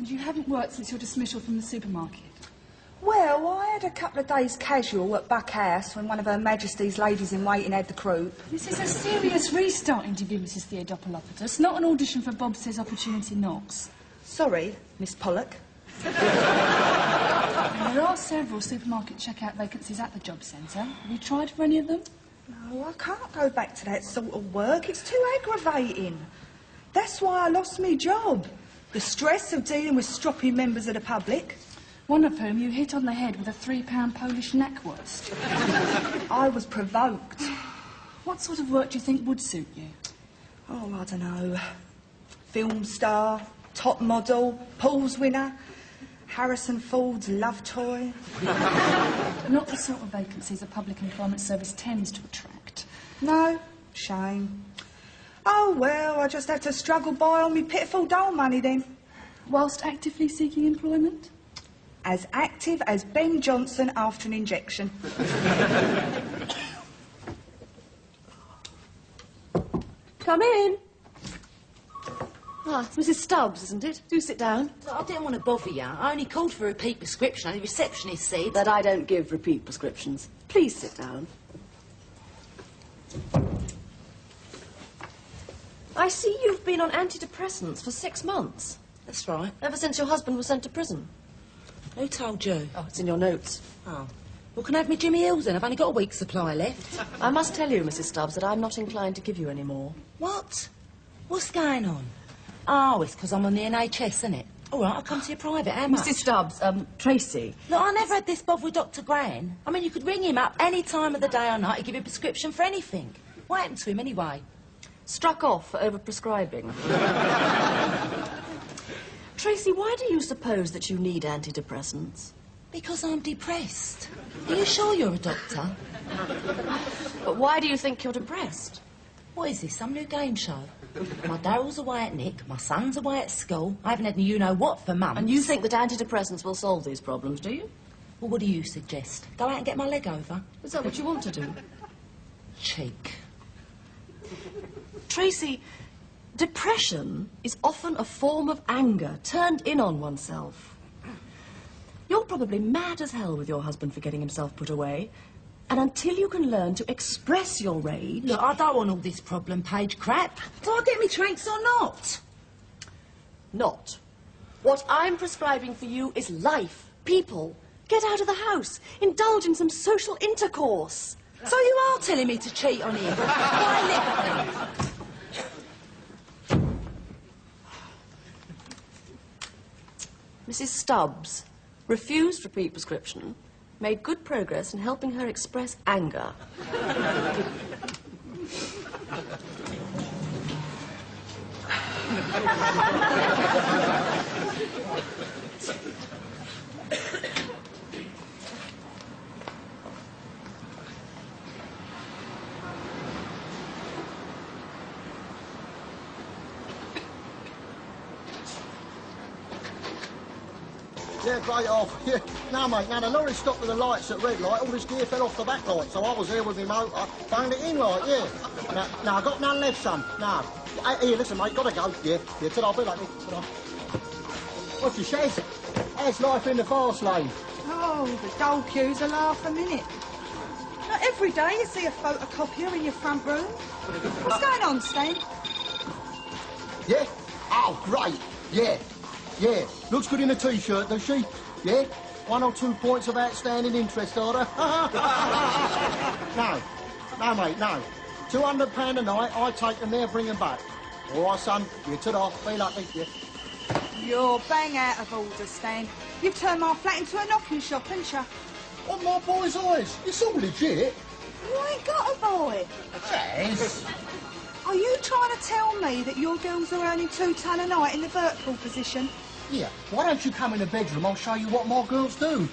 And you haven't worked since your dismissal from the supermarket? Well, I had a couple of days casual at Buck House when one of Her Majesty's ladies-in-waiting had the croup. This is a serious restart interview, Mrs. Theodopoulos, not an audition for Bob Says Opportunity Knocks. Sorry, Miss Pollock. And there are several supermarket checkout vacancies at the job centre. Have you tried for any of them? No, I can't go back to that sort of work. It's too aggravating. That's why I lost my job. The stress of dealing with stroppy members of the public. One of whom you hit on the head with a £3 Polish knackwurst. I was provoked. What sort of work do you think would suit you? Oh, I don't know. Film star, top model, pools winner, Harrison Ford's love toy. Not the sort of vacancies a public employment service tends to attract. No, shame. Oh, well, I just had to struggle by on me pitiful dole money then. Whilst actively seeking employment? As active as Ben Johnson after an injection. Come in. Ah, it's Mrs. Stubbs, isn't it? Do sit down. I didn't want to bother you. I only called for a repeat prescription and the receptionist said... That I don't give repeat prescriptions. Please sit down. I see you've been on antidepressants for 6 months. That's right. Ever since your husband was sent to prison. Who told you? Oh, it's in your notes. Oh. Well, can I have my Jimmy Hills then? I've only got a week's supply left. I must tell you, Mrs. Stubbs, that I'm not inclined to give you any more. What? What's going on? Oh, it's because I'm on the NHS, isn't it? All right, I'll come to your private. How much? Mrs. Stubbs, Tracy. Look, I never had this bother with Dr. Gran. I mean, you could ring him up any time of the day or night to give you a prescription for anything. What happened to him, anyway? Struck off for overprescribing. Tracy, why do you suppose that you need antidepressants? Because I'm depressed. Are you sure you're a doctor? But why do you think you're depressed? What is this, some new game show? My Daryl's away at Nick, my son's away at school. I haven't had any you-know-what for months. And you think that antidepressants will solve these problems, do you? Well, what do you suggest? Go out and get my leg over? Is that what you want to do? Cheek. Tracy, depression is often a form of anger turned in on oneself. You're probably mad as hell with your husband for getting himself put away. And until you can learn to express your rage... Look, I don't want all this problem page crap. Do I get me drinks or not? Not. What I'm prescribing for you is life, people. Get out of the house. Indulge in some social intercourse. So you are telling me to cheat on him? Why live Mrs. Stubbs refused repeat prescription, made good progress in helping her express anger. Yeah, great off. Yeah. No, mate, now the lorry stopped with the lights at red light, all this gear fell off the back light, so I was there with my motor, phoned it in, like, yeah. Now, I got none left, son. No. Hey, here, listen, mate, gotta go. Yeah, till I'll be like this. What she says? How's life in the fast lane? Oh, the dole queue's a laugh a minute. Not every day you see a photocopier in your front room. What's going on, Stan? Yeah? Oh, great. Yeah. Yeah. Looks good in a T-shirt, does she? Yeah? 1 or 2 points of outstanding interest, order. No. No, mate, no. £200 a night, I take them there, bring them back. All right, son, you're ta-da, be lucky, yeah. You're bang out of order, Stan. You've turned my flat into a knocking shop, haven't you? On my boy's eyes, it's all legit. You ain't got a boy. Yes. Are you trying to tell me that your girls are earning £2 a night in the vertical position? Yeah, why don't you come in the bedroom, I'll show you what my girls do.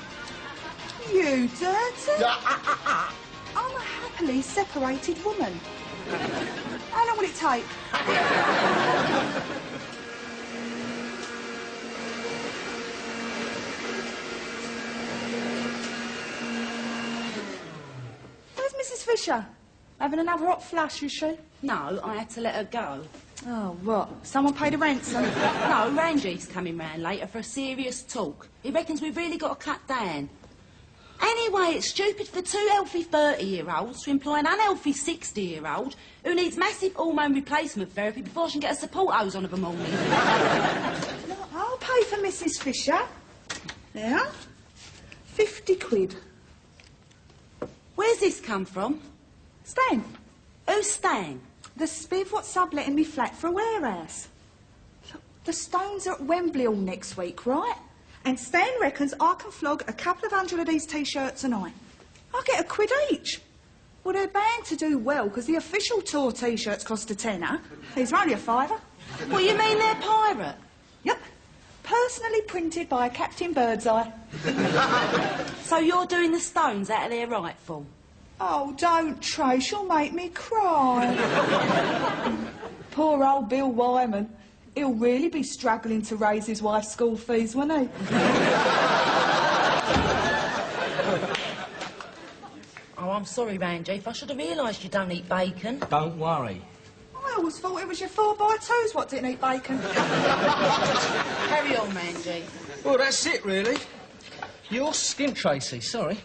You dirty. Yeah, I'm a happily separated woman. How long will it take? Where's Mrs. Fisher? Having another hot flush, is she? No, I had to let her go. Oh, what? Someone paid a ransom? No, Randy's coming round later for a serious talk. He reckons we've really got to cut down. Anyway, it's stupid for two healthy 30-year-olds to employ an unhealthy 60-year-old who needs massive hormone replacement therapy before she can get a support hose on of a morning. No, I'll pay for Mrs Fisher. There. 50 quid. Where's this come from? Stan, Who's Stan? the spiv what's subletting me flat for a warehouse. Look, the Stones are at Wembley all next week, right? And Stan reckons I can flog a couple of hundred of these T-shirts a night. I'll get a quid each. Well, they're bound to do well, because the official tour T-shirts cost a tenner. These are only a fiver. What, you mean they're pirate? Yep. Personally printed by Captain Birdseye. So you're doing the Stones out of their rightful? Oh, don't, Trace, you'll make me cry. Poor old Bill Wyman. He'll really be struggling to raise his wife's school fees, won't he? Oh, I'm sorry, Ranjith. I should have realised you don't eat bacon. Don't worry. I always thought it was your 4x2s what didn't eat bacon. Carry on, Ranjith. Well, that's it, really. Your skin, Tracy, sorry.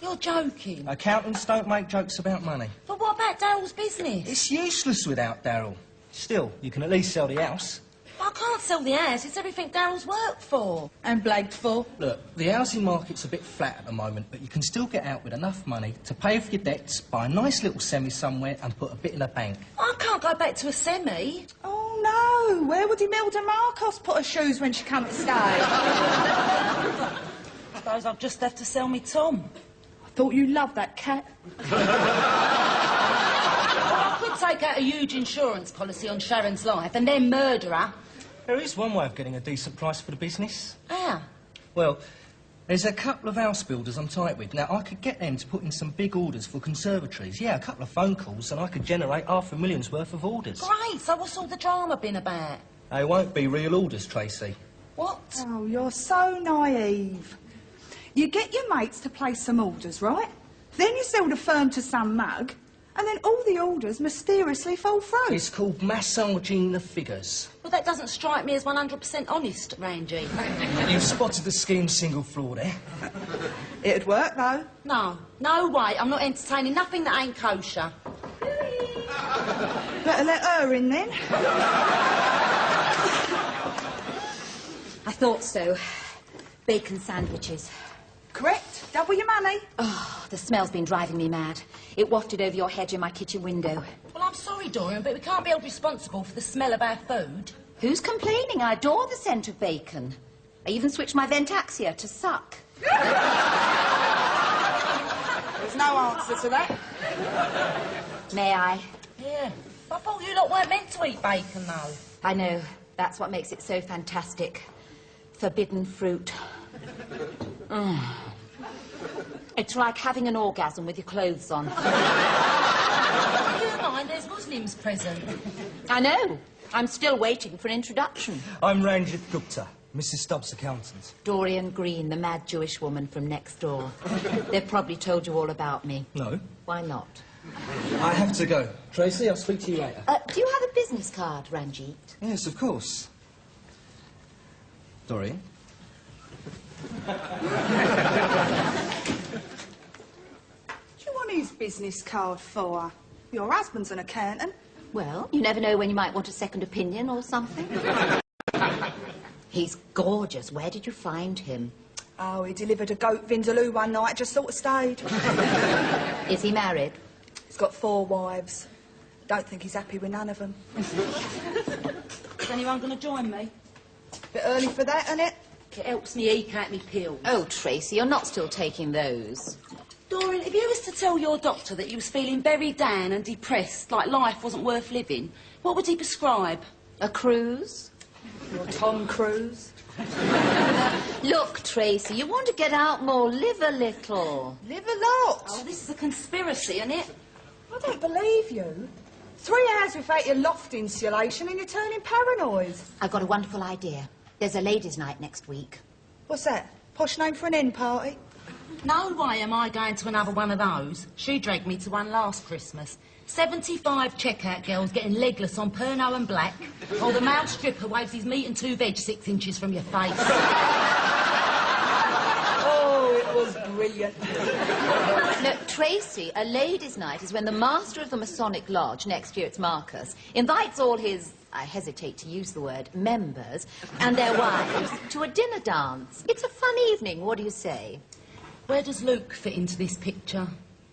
You're joking. Accountants don't make jokes about money. But what about Daryl's business? It's useless without Daryl. Still, you can at least sell the house. I can't sell the house. It's everything Daryl's worked for. And blagged for. Look, the housing market's a bit flat at the moment, but you can still get out with enough money to pay off your debts, buy a nice little semi somewhere and put a bit in the bank. I can't go back to a semi. Oh, no. Where would Imelda Marcos put her shoes when she come to stay? I suppose I'll just have to sell me Tom. I thought you loved that cat. I could take out a huge insurance policy on Sharon's life and then murder her. There is one way of getting a decent price for the business. How? Well, there's a couple of house builders I'm tight with. Now, I could get them to put in some big orders for conservatories. Yeah, a couple of phone calls and I could generate $500,000 worth of orders. Great, so what's all the drama been about? They won't be real orders, Tracy. What? Oh, you're so naive. You get your mates to place some orders, right? Then you sell the firm to some mug, and then all the orders mysteriously fall through. It's called massaging the figures. Well, that doesn't strike me as 100% honest, Rangy. You've spotted the scheme single floor there. It'd work, though. No, no way. I'm not entertaining nothing that ain't kosher. Better let her in, then. I thought so. Bacon sandwiches. Correct. Double your money. Oh, the smell's been driving me mad. It wafted over your hedge in my kitchen window. Well, I'm sorry, Dorian, but we can't be held responsible for the smell of our food. Who's complaining? I adore the scent of bacon. I even switched my Ventaxia to suck. There's no answer to that. May I? Yeah. I thought you lot weren't meant to eat bacon, though. I know. That's what makes it so fantastic. Forbidden fruit. It's like having an orgasm with your clothes on. You mind, there's Muslims present. I know. I'm still waiting for an introduction. I'm Ranjit Gupta, Mrs. Stubbs' accountant. Dorian Green, the mad Jewish woman from next door. They've probably told you all about me. No. Why not? I have to go. Tracy, I'll speak to you later. Do you have a business card, Ranjit? Yes, of course. Dorian? Do you want his business card for? Your husband's an accountant. Well, you never know when you might want a second opinion or something. He's gorgeous. Where did you find him? Oh, he delivered a goat vindaloo one night, just sort of stayed. Is he married? He's got 4 wives. Don't think he's happy with none of them. Is anyone going to join me? Bit early for that, isn't it? It helps me eke out me pills. Oh, Tracy, you're not still taking those. Dorian, if you was to tell your doctor that you was feeling very down and depressed, like life wasn't worth living, what would he prescribe? A cruise? Or Tom Cruise. Look, Tracy, you want to get out more, live a little. Live a lot. Oh, this is a conspiracy, isn't it? I don't believe you. 3 hours without your loft insulation and you're turning paranoid. I've got a wonderful idea. There's a ladies' night next week. What's that? Posh name for an end party? No way am I going to another one of those. She dragged me to one last Christmas. 75 checkout girls getting legless on Pernod and Black, while the male stripper waves his meat and 2 veg 6 inches from your face. Oh, it was brilliant. Look, Tracy, a ladies' night is when the master of the Masonic Lodge, next year it's Marcus, invites all his, I hesitate to use the word, members, and their wives to a dinner dance. It's a fun evening, what do you say? Where does Luke fit into this picture?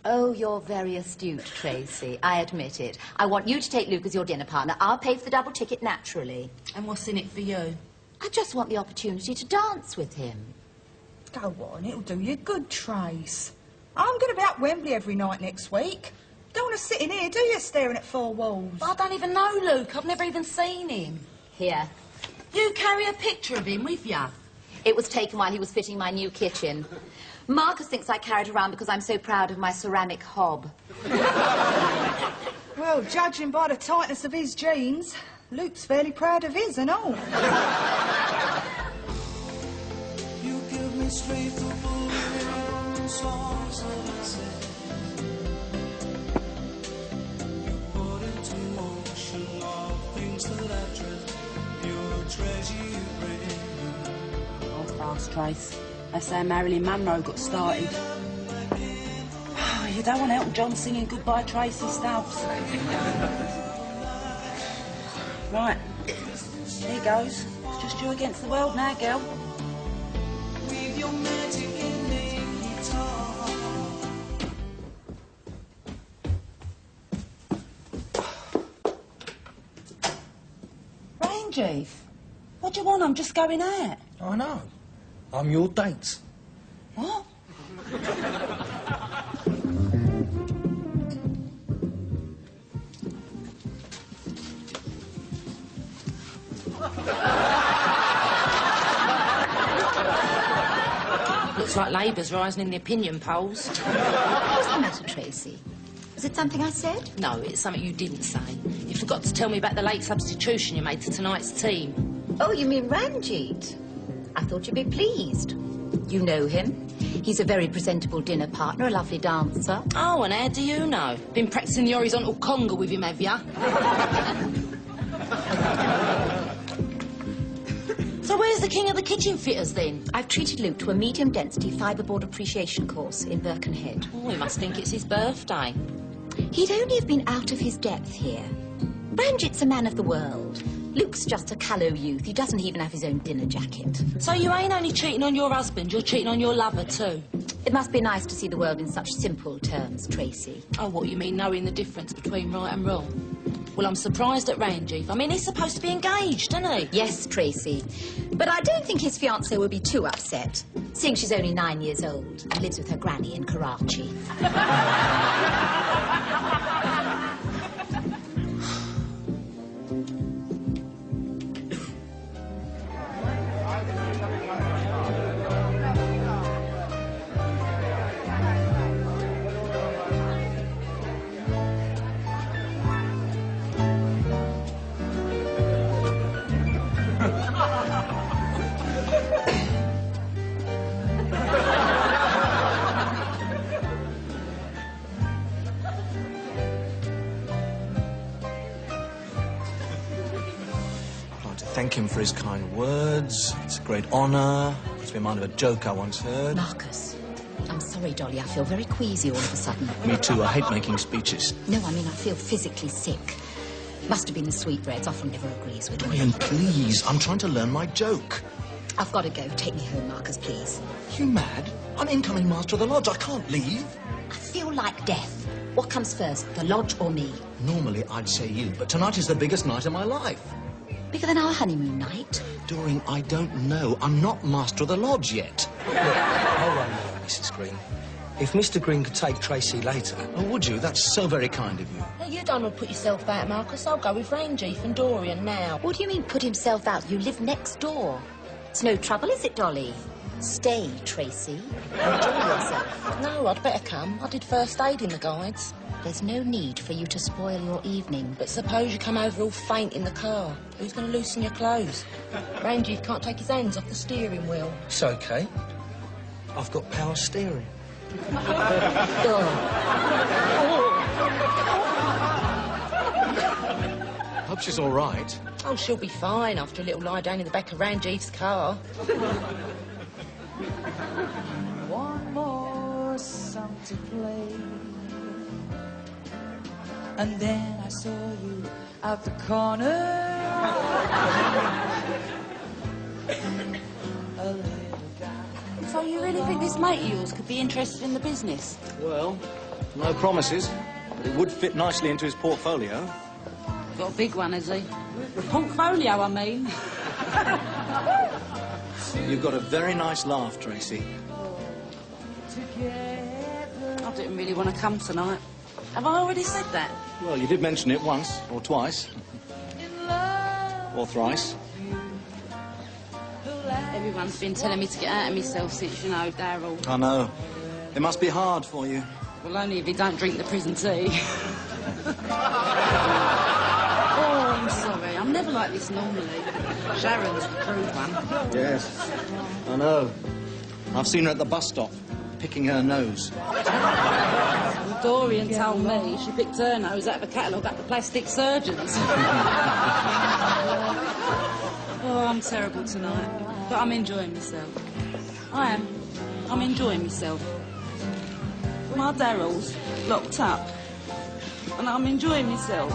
Oh, you're very astute, Tracy. I admit it. I want you to take Luke as your dinner partner. I'll pay for the double ticket, naturally. And what's in it for you? I just want the opportunity to dance with him. Go on, it'll do you good, Trace. I'm going to be at Wembley every night next week. Don't want to sit in here, do you, staring at 4 walls? But I don't even know Luke. I've never even seen him. Here. You carry a picture of him with you? It was taken while he was fitting my new kitchen. Marcus thinks I carry it around because I'm so proud of my ceramic hob. Well, judging by the tightness of his jeans, Luke's fairly proud of his and all. You give me strength to believe in songs that I say. You put into motion all things that I dread. You're a treasure you bring. Oh, fast, Trace. That's how Marilyn Monroe got started. You don't want Elton John singing Goodbye Tracy Stubbs. Right. Here goes. It's just you against the world now, girl. With your magic in the guitar. Ranjith, what do you want? I'm just going out. I know. I'm your date. What? Looks like Labour's rising in the opinion polls. What's the matter, Tracy? Was it something I said? No, it's something you didn't say. You forgot to tell me about the late substitution you made to tonight's team. Oh, you mean Ranjit? I thought you'd be pleased. You know him. He's a very presentable dinner partner, a lovely dancer. Oh, and how do you know? Been practising the horizontal conga with him, have ya? So where's the king of the kitchen fitters, then? I've treated Luke to a medium-density fibreboard appreciation course in Birkenhead. Oh, he must think it's his birthday. He'd only have been out of his depth here. Ranjit's a man of the world. Luke's just a callow youth. He doesn't even have his own dinner jacket. So you ain't only cheating on your husband, you're cheating on your lover, too? It must be nice to see the world in such simple terms, Tracy. Oh, what, you mean knowing the difference between right and wrong? Well, I'm surprised at Ranjith. I mean, he's supposed to be engaged, isn't he? Yes, Tracy. But I don't think his fiancée will be too upset, seeing she's only 9 years old and lives with her granny in Karachi. Thank him for his kind words. It's a great honour. Puts me in mind of a joke I once heard. Marcus, I'm sorry, Dolly. I feel very queasy all of a sudden. Me too. I hate making speeches. No, I mean I feel physically sick. Must have been the sweetbreads. Often never agrees with me. Dorian, please. I'm trying to learn my joke. I've got to go. Take me home, Marcus, please. You mad? I'm incoming master of the lodge. I can't leave. I feel like death. What comes first, the lodge or me? Normally, I'd say you, but tonight is the biggest night of my life. Bigger than our honeymoon night? Doreen, I don't know. I'm not master of the lodge yet. Look, hold on there, Mrs. Green. If Mr. Green could take Tracy later... Oh, would you? That's so very kind of you. Now, you don't want to put yourself out, Marcus. I'll go with Ranjith and Dorian now. What do you mean, put himself out? You live next door. It's no trouble, is it, Dolly? Stay, Tracy. Enjoy yourself. No, I'd better come. I did first aid in the guides. There's no need for you to spoil your evening. But suppose you come over all faint in the car. Who's going to loosen your clothes? Ranjith can't take his hands off the steering wheel. It's OK. I've got power steering. Hope she's all right. Oh, she'll be fine after a little lie down in the back of Ranjiv's car. One more song to play. And then I saw you out the corner. A little guy. So you really think this mate of yours could be interested in the business? Well, no promises, but it would fit nicely into his portfolio. Got a big one, has he? Portfolio, I mean. You've got a very nice laugh, Tracy. I didn't really want to come tonight. Have I already said that? Well, you did mention it once, or twice. Or thrice. Everyone's been telling me to get out of myself since, you know, Darryl. I know. It must be hard for you. Well, only if you don't drink the prison tea. Oh, I'm sorry. I'm never like this normally. Sharon's the crude one. Yes, I know. I've seen her at the bus stop, picking her nose. Well, Dorian told me she picked her nose out of a catalogue at the plastic surgeons. Oh, I'm terrible tonight. But I'm enjoying myself. I am. I'm enjoying myself. My Darryl's locked up. And I'm enjoying myself.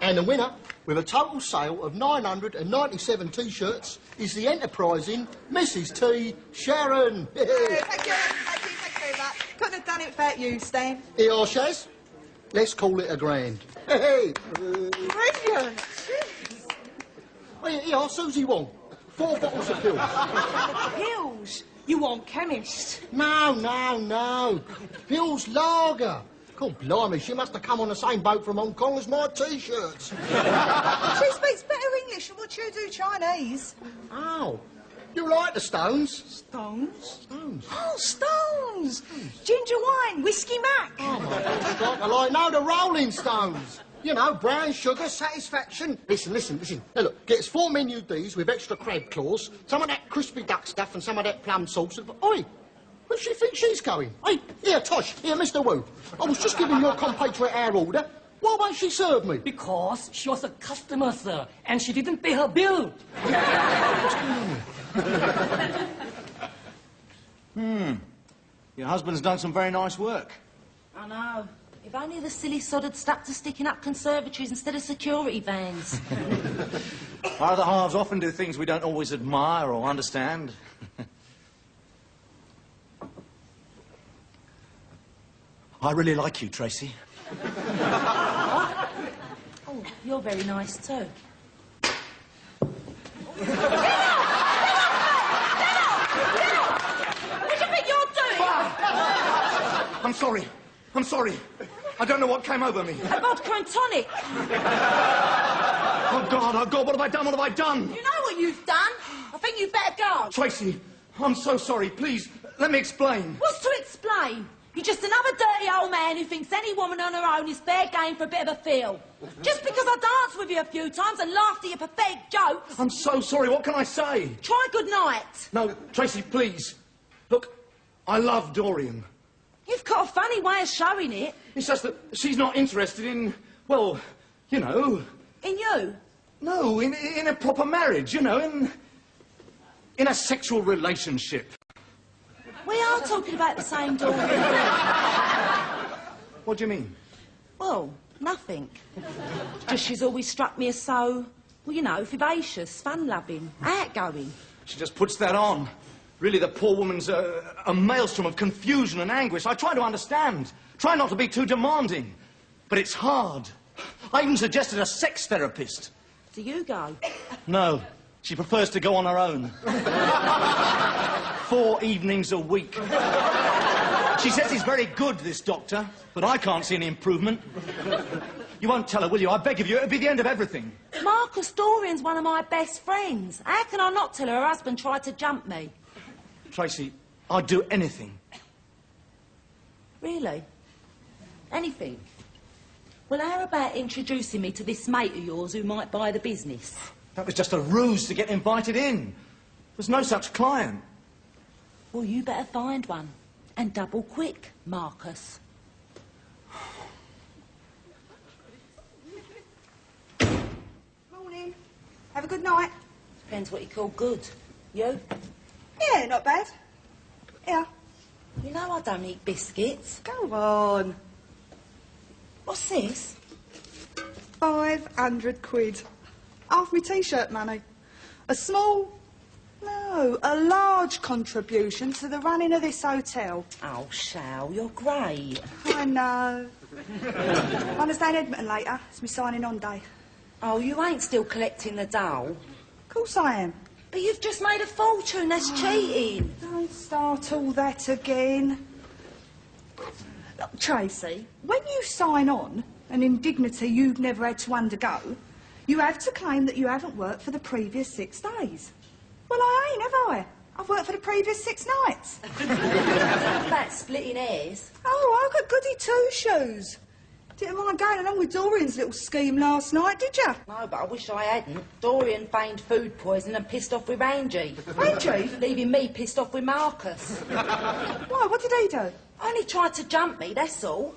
And the winner, with a total sale of 997 T-shirts, is the enterprising Mrs T. Sharon. Thank you very much. Couldn't have done it without you, Stan. Here, Shaz. Let's call it a grand. Hey! Brilliant. Oh, here, Susie Wong. 4 bottles of pills. Pills? You want chemist? No. Pills lager. God blimey, she must have come on the same boat from Hong Kong as my T-shirts. She speaks better English than what you do Chinese. Oh, you like the Stones? Stones? Stones. Oh, Stones! Ginger wine, whiskey mac. Oh, my God, I know the Rolling Stones. You know, brown sugar, satisfaction. Listen. Now, look, get us 4 menu Ds with extra crab claws, some of that crispy duck stuff and some of that plum sauce. Oi, where does she think she's going? Hey, here, Tosh, here, Mr. Wu. I was just giving your compatriot our order. Why won't she serve me? Because she was a customer, sir, and she didn't pay her bill. Your husband's done some very nice work. I know. If only the silly sod had stuck to sticking up conservatories instead of security vans. Our other halves often do things we don't always admire or understand. I really like you, Tracy. Oh, you're very nice too. What do you think you're doing? I'm sorry. I don't know what came over me. A vodka and tonic. Oh, God, what have I done? You know what you've done. I think you'd better go. Tracy, I'm so sorry. Please, let me explain. What's to explain? You're just another dirty old man who thinks any woman on her own is fair game for a bit of a feel. Just because I danced with you a few times and laughed at your pathetic jokes. I'm so sorry. What can I say? Try good night. No, Tracy, please. Look, I love Dorian. You've got a funny way of showing it. It's just that she's not interested in, well, you know... In you? No, in a proper marriage, you know, in a sexual relationship. We are talking about the same Dorian. What do you mean? Well, nothing. Just she's always struck me as so, well, you know, vivacious, fun-loving, outgoing. She just puts that on. Really, the poor woman's a maelstrom of confusion and anguish. I try to understand. Try not to be too demanding. But it's hard. I even suggested a sex therapist. Do you go? No. She prefers to go on her own. 4 evenings a week. She says he's very good, this doctor, but I can't see any improvement. You won't tell her, will you? I beg of you, it'll be the end of everything. Marcus Dorian's one of my best friends. How can I not tell her husband tried to jump me? Tracy, I'd do anything. Really? Anything? Well, how about introducing me to this mate of yours who might buy the business? That was just a ruse to get invited in. There's no such client. Well, you better find one. And double quick, Marcus. Morning. Have a good night. Depends what you call good. You? Yeah, not bad. Yeah. You know I don't eat biscuits. Go on. What's this? 500 quid. Half my T-shirt money. A large contribution to the running of this hotel. Oh, Shal, you're great. I know. I'm to stay in Edmonton later. It's my signing on day. Oh, you ain't still collecting the dough? Of course I am. But you've just made a fortune. That's cheating. Don't start all that again. Look, Tracy, when you sign on, an indignity you've never had to undergo, you have to claim that you haven't worked for the previous 6 days. Well, I ain't, have I? I've worked for the previous 6 nights. That's splitting hairs. Oh, I got goody two-shoes. Didn't mind going along with Dorian's little scheme last night, did you? No, but I wish I hadn't. Dorian feigned food poisoning and pissed off with Angie. Angie? Leaving me pissed off with Marcus. Why, what did he do? Only tried to jump me, that's all.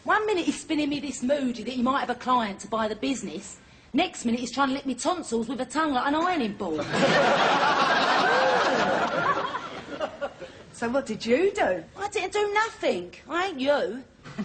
One minute he's spinning me this moody that he might have a client to buy the business. Next minute he's trying to lick me tonsils with a tongue like an ironing board. So what did you do? I didn't do nothing. I ain't you. So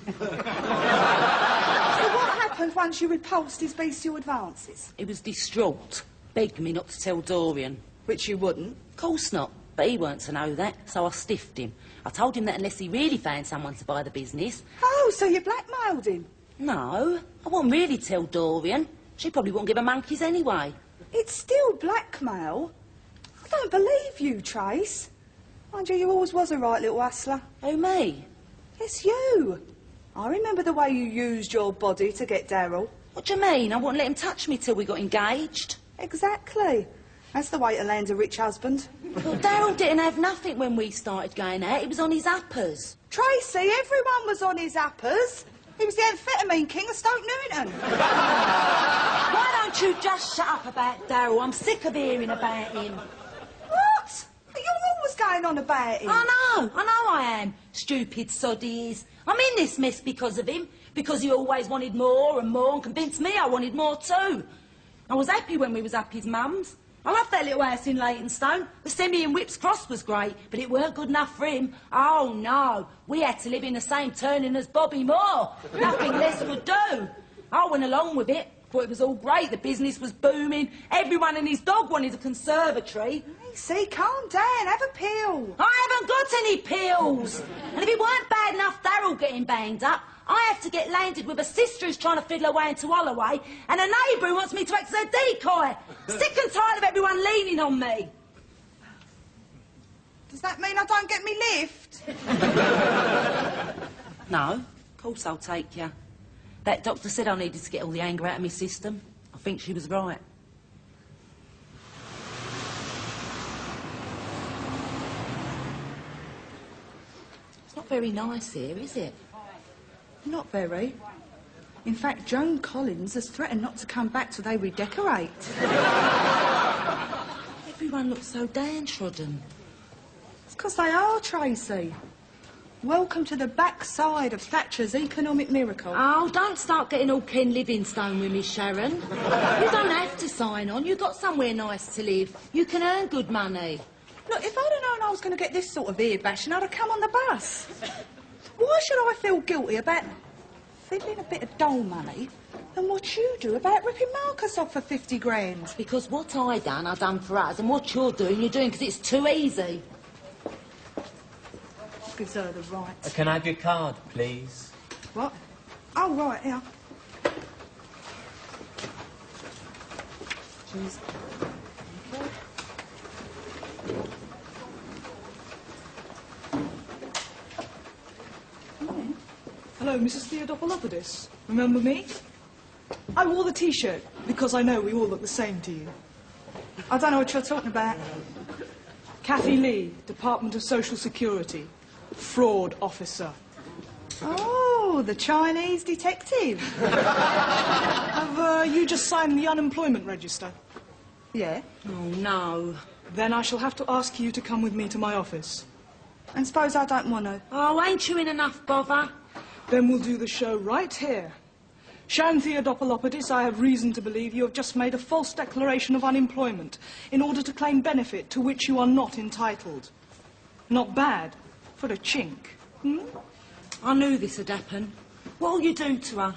what happened once you repulsed his bestial advances? He was distraught, begged me not to tell Dorian. Which you wouldn't. Of course not, but he weren't to know that, so I stiffed him. I told him that unless he really found someone to buy the business... Oh, so you blackmailed him? No, I wouldn't really tell Dorian. She probably wouldn't give a monkey's anyway. It's still blackmail. I don't believe you, Trace. Mind you always was a right little hustler. Who, me? Yes, you. I remember the way you used your body to get Daryl. What do you mean? I wouldn't let him touch me till we got engaged. Exactly. That's the way to land a rich husband. Well, Daryl didn't have nothing when we started going out. He was on his uppers. Tracy, everyone was on his uppers. He was the amphetamine king of Stoke Newington. Why don't you just shut up about Daryl? I'm sick of hearing about him. What? You're always going on about him. I know I am. Stupid sod he is. I'm in this mess because of him. Because he always wanted more and more and convinced me I wanted more too. I was happy when we was up his mum's. I loved that little house in Leytonstone. The semi in Whip's Cross was great, but it weren't good enough for him. Oh, no. We had to live in the same turning as Bobby Moore. Nothing less would do. I went along with it. Thought it was all great. The business was booming. Everyone and his dog wanted a conservatory. Hey, see, calm down. Have a pill. I haven't got any pills. And if it weren't bad enough Daryl getting banged up, I have to get landed with a sister who's trying to fiddle away into Holloway and a neighbour who wants me to act as a decoy. Sick and tired of everyone leaning on me. Does that mean I don't get me lift? No, of course I'll take you. That doctor said I needed to get all the anger out of my system. I think she was right. It's not very nice here, is it? Not very. In fact, Joan Collins has threatened not to come back till they redecorate. Everyone looks so downtrodden. It's because they are, Tracy. Welcome to the backside of Thatcher's economic miracle. Oh, don't start getting all Ken Livingstone with me, Sharon. You don't have to sign on. You've got somewhere nice to live. You can earn good money. Look, if I'd have known I was going to get this sort of ear bashing, I'd have come on the bus. Why should I feel guilty about fiddling a bit of dole money than what you do about ripping Marcus off for 50 grand? Because what I done for us, and what you're doing because it's too easy. Gives her the right. Can I have your card, please? What? Oh, right, yeah. Cheers. Hello, Mrs. Theodopolopoulos. Remember me? I wore the T-shirt because I know we all look the same to you. I don't know what you're talking about. Kathy Lee, Department of Social Security. Fraud officer. Oh, the Chinese detective. Have you just signed the unemployment register? Yeah. Oh, no. Then I shall have to ask you to come with me to my office. And suppose I don't want to? Oh, ain't you in enough bother? Then we'll do the show right here. Shan Theodopolopoulos, I have reason to believe you have just made a false declaration of unemployment in order to claim benefit to which you are not entitled. Not bad for a chink. I knew this would happen. What'll you do to her?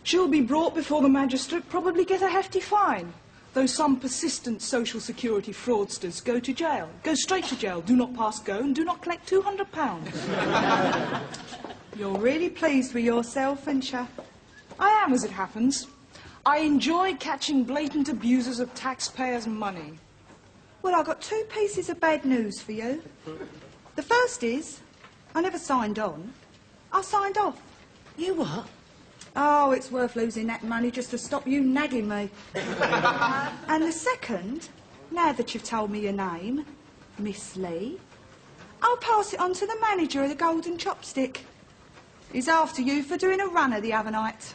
She'll be brought before the magistrate, probably get a hefty fine. Though some persistent social security fraudsters go to jail. Go straight to jail, do not pass go, and do not collect £200. You're really pleased with yourself, ain't you? I am, as it happens. I enjoy catching blatant abusers of taxpayers' money. Well, I've got two pieces of bad news for you. The first is, I never signed on. I signed off. You what? Oh, it's worth losing that money just to stop you nagging me. And the second, now that you've told me your name, Miss Lee, I'll pass it on to the manager of the Golden Chopstick. He's after you for doing a runner the other night.